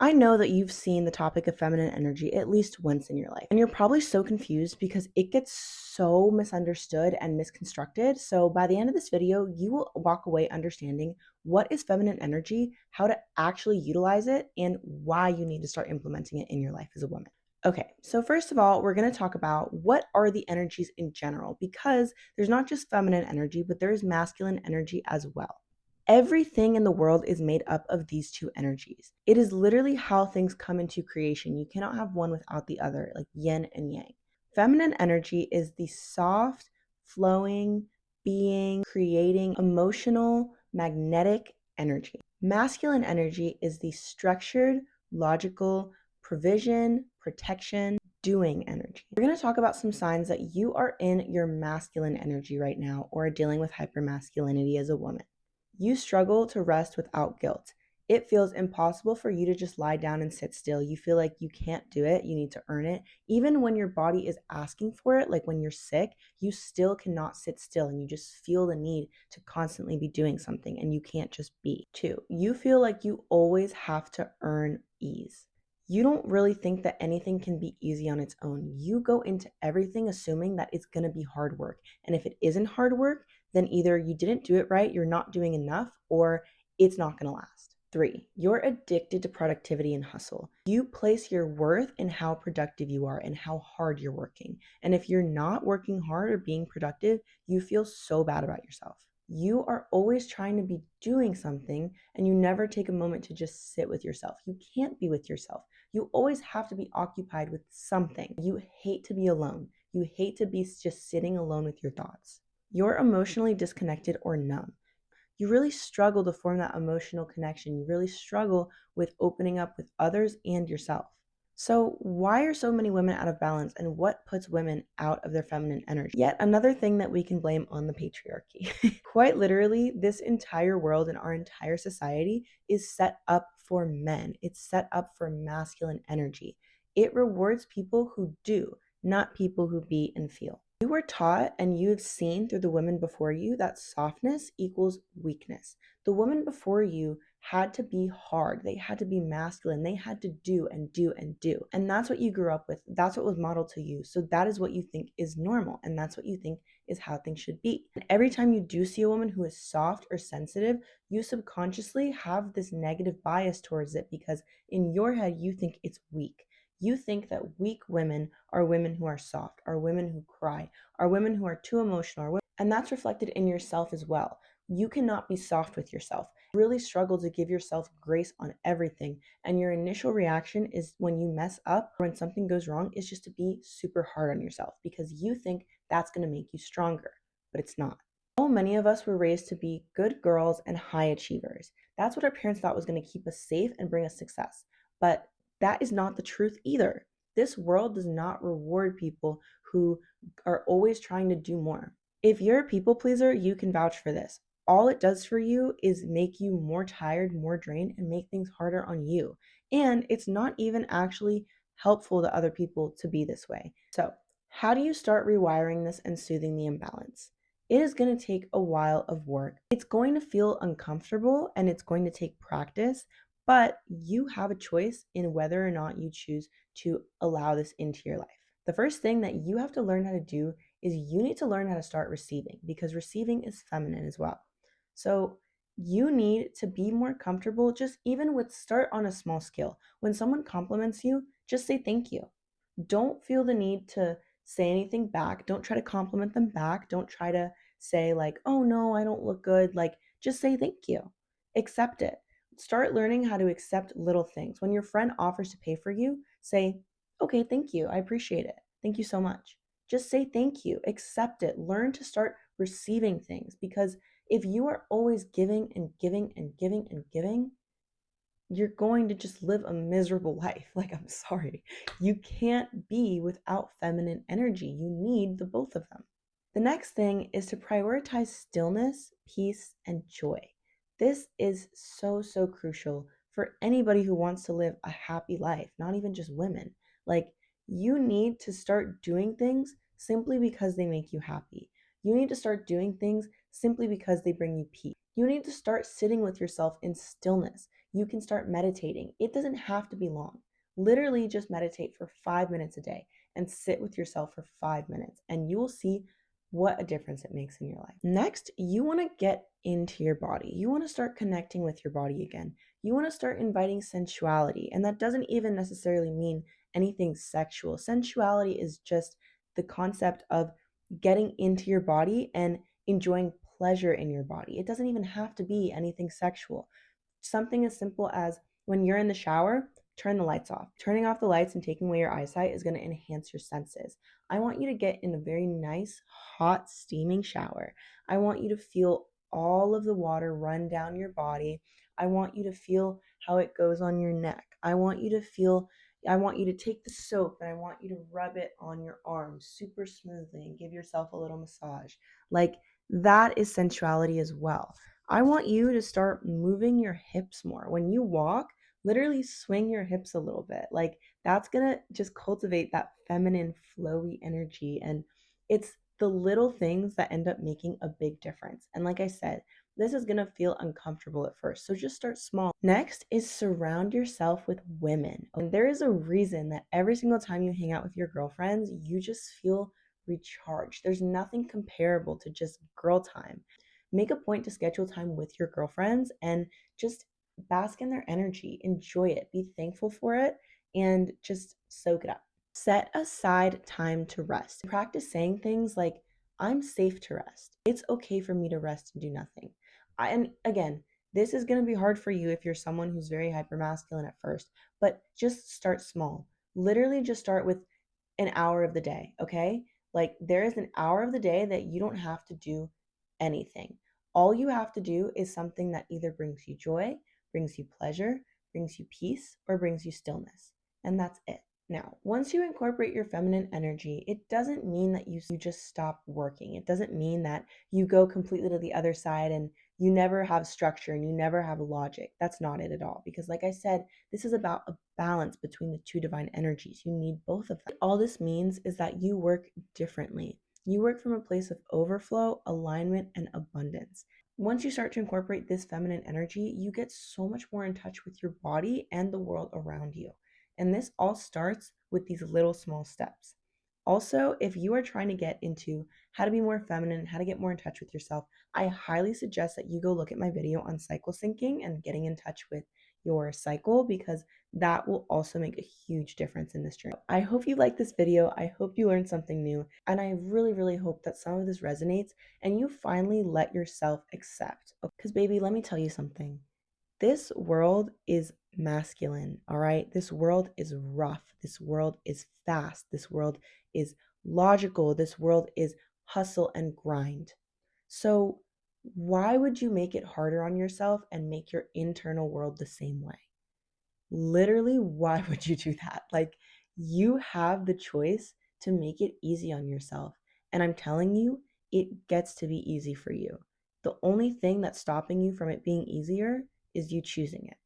I know that you've seen the topic of feminine energy at least once in your life, and you're probably so confused because it gets so misunderstood and misconstructed. So, by the end of this video, you will walk away understanding what is feminine energy, how to actually utilize it, and why you need to start implementing it in your life as a woman. Okay, so first of all, we're going to talk about what are the energies in general because there's not just feminine energy, but there is masculine energy as well. Everything in the world is made up of these two energies. It is literally how things come into creation. You cannot have one without the other, like yin and yang. Feminine energy is the soft, flowing, being, creating, emotional, magnetic energy. Masculine energy is the structured, logical, provision, protection, doing energy. We're going to talk about some signs that you are in your masculine energy right now or are dealing with hypermasculinity as a woman. You struggle to rest without guilt. It feels impossible for you to just lie down and sit still. You feel like you can't do it. You need to earn it. Even when your body is asking for it, like when you're sick, you still cannot sit still and you just feel the need to constantly be doing something and you can't just be. Two, you feel like you always have to earn ease. You don't really think that anything can be easy on its own. You go into everything assuming that it's going to be hard work. And if it isn't hard work, then either you didn't do it right, you're not doing enough, or it's not going to last. Three, you're addicted to productivity and hustle. You place your worth in how productive you are and how hard you're working. And if you're not working hard or being productive, you feel so bad about yourself. You are always trying to be doing something and you never take a moment to just sit with yourself. You can't be with yourself. You always have to be occupied with something. You hate to be alone. You hate to be just sitting alone with your thoughts. You're emotionally disconnected or numb. You really struggle to form that emotional connection. You really struggle with opening up with others and yourself. So, why are so many women out of balance and what puts women out of their feminine energy? Yet another thing that we can blame on the patriarchy. Quite literally, this entire world and our entire society is set up for men, it's set up for masculine energy. It rewards people who do, not people who be and feel. You were taught and you've seen through the women before you that softness equals weakness. The women before you had to be hard. They had to be masculine. They had to do and do and do. And that's what you grew up with. That's what was modeled to you. So that is what you think is normal. And that's what you think is how things should be. And every time you do see a woman who is soft or sensitive, you subconsciously have this negative bias towards it because in your head, you think it's weak. You think that weak women are women who are soft, are women who cry, are women who are too emotional, and that's reflected in yourself as well. You cannot be soft with yourself. You really struggle to give yourself grace on everything, and your initial reaction is when you mess up or when something goes wrong is just to be super hard on yourself because you think that's going to make you stronger, but it's not. So many of us were raised to be good girls and high achievers. That's what our parents thought was going to keep us safe and bring us success. But that is not the truth either. This world does not reward people who are always trying to do more. If you're a people pleaser, you can vouch for this. All it does for you is make you more tired, more drained, and make things harder on you. And it's not even actually helpful to other people to be this way. So, how do you start rewiring this and soothing the imbalance? It is going to take a while of work. It's going to feel uncomfortable and it's going to take practice, but you have a choice in whether or not you choose to allow this into your life. The first thing that you have to learn how to do is you need to learn how to start receiving because receiving is feminine as well. So you need to be more comfortable just even with start on a small scale. When someone compliments you, just say thank you. Don't feel the need to say anything back. Don't try to compliment them back. Don't try to say like, "Oh no, I don't look good." Like just say thank you. Accept it. Start learning how to accept little things. When your friend offers to pay for you, say, "Okay, thank you. I appreciate it. Thank you so much." Just say thank you. Accept it. Learn to start receiving things because if you are always giving and giving and giving and giving, you're going to just live a miserable life. Like, I'm sorry. You can't be without feminine energy. You need the both of them. The next thing is to prioritize stillness, peace, and joy. This is so, so crucial for anybody who wants to live a happy life, not even just women. Like, you need to start doing things simply because they make you happy. You need to start doing things simply because they bring you peace. You need to start sitting with yourself in stillness. You can start meditating. It doesn't have to be long. Literally just meditate for 5 minutes a day and sit with yourself for 5 minutes, and you will see what a difference it makes in your life. Next, you want to get into your body. You want to start connecting with your body again. You want to start inviting sensuality, and that doesn't even necessarily mean anything sexual. Sensuality is just the concept of getting into your body and enjoying pleasure in your body. It doesn't even have to be anything sexual. Something as simple as when you're in the shower, turn the lights off. Turning off the lights and taking away your eyesight is going to enhance your senses. I want you to get in a very nice, hot, steaming shower. I want you to feel all of the water run down your body. I want you to feel how it goes on your neck. I want you to take the soap and I want you to rub it on your arms super smoothly and give yourself a little massage. Like, that is sensuality as well. I want you to start moving your hips more. When you walk, literally swing your hips a little bit. Like, that's going to just cultivate that feminine, flowy energy. And it's the little things that end up making a big difference. And like I said, this is going to feel uncomfortable at first. So just start small. Next is surround yourself with women. And there is a reason that every single time you hang out with your girlfriends, you just feel recharged. There's nothing comparable to just girl time. Make a point to schedule time with your girlfriends and just bask in their energy, enjoy it, be thankful for it, and just soak it up. Set aside time to rest. Practice saying things like, I'm safe to rest. It's okay for me to rest and do nothing. And again, this is going to be hard for you if you're someone who's very hyper masculine at first, but just start small. Literally just start with an hour of the day, okay? Like, there is an hour of the day that you don't have to do anything. All you have to do is something that either brings you joy, brings you pleasure, brings you peace, or brings you stillness. And that's it. Now, once you incorporate your feminine energy, it doesn't mean that you just stop working. It doesn't mean that you go completely to the other side and you never have structure and you never have logic. That's not it at all. Because like I said, this is about a balance between the two divine energies. You need both of them. All this means is that you work differently. You work from a place of overflow, alignment, and abundance. Once you start to incorporate this feminine energy, you get so much more in touch with your body and the world around you. And this all starts with these little small steps. Also, if you are trying to get into how to be more feminine, how to get more in touch with yourself, I highly suggest that you go look at my video on cycle syncing and getting in touch with your cycle, because that will also make a huge difference in this journey. I hope you liked this video. I hope you learned something new. And I really, really hope that some of this resonates and you finally let yourself accept. Because, baby, let me tell you something. This world is masculine, all right? This world is rough. This world is fast. This world is logical. This world is hustle and grind. So, why would you make it harder on yourself and make your internal world the same way? Literally, why would you do that? Like, you have the choice to make it easy on yourself. And I'm telling you, it gets to be easy for you. The only thing that's stopping you from it being easier is you choosing it.